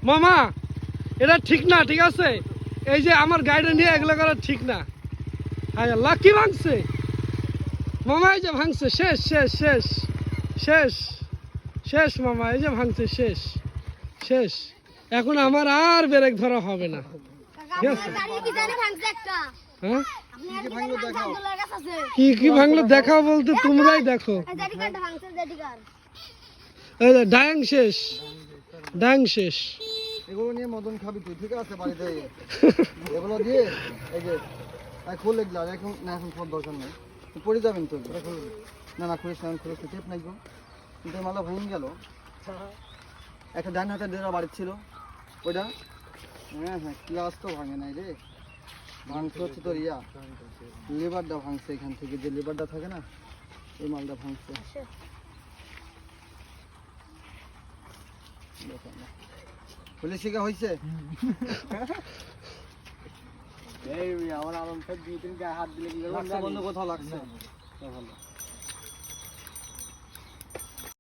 মামা এটা ঠিক না, ঠিক আছে? এই যে আমার গাড়িটা নিয়ে এগুলো করা ঠিক না। হায় আল্লাহ, কি ভাঙছে মামা? এই যে ভাঙছে, শেষ শেষ শেষ শেষ শেষ মামা, এই যে ভাঙছে, শেষ শেষ। এখন আমার আর ব্রেক ধরা হবে না। হ্যাঁ, কি কি ভাঙলো দেখাও বলতে তোমরাই দেখো। ডাং শেষ, ডাং শেষ। এগুলো নিয়ে মদন খাবি তুই, ঠিক আছে? বাড়িতে এগুলো দিয়ে এই যে খুল এগুলো এখন না, এখন খুব দরকার নেই, পড়ে যাবেন তো। না না, খুলিস না, খুলিস চেপ নাই গো। কিন্তু মালা ভেঙে গেল। একটা ডান হাতের ডেরা বাড়ি ছিল ওইটা। হ্যাঁ হ্যাঁ, ক্লাস তো ভাঙে নাই রে, ভাঙছে হচ্ছে তোর ইয়া লেবারটা ভাঙছে। এখান থেকে যে লেবারটা থাকে না, এই মালটা ভাঙছে। পুলিশ শিকা হয়েছে। এই আমার আরাম 2-3 গায়ে হাত দিলে কি করবো? বন্ধ কোথাও লাগছে ভালো।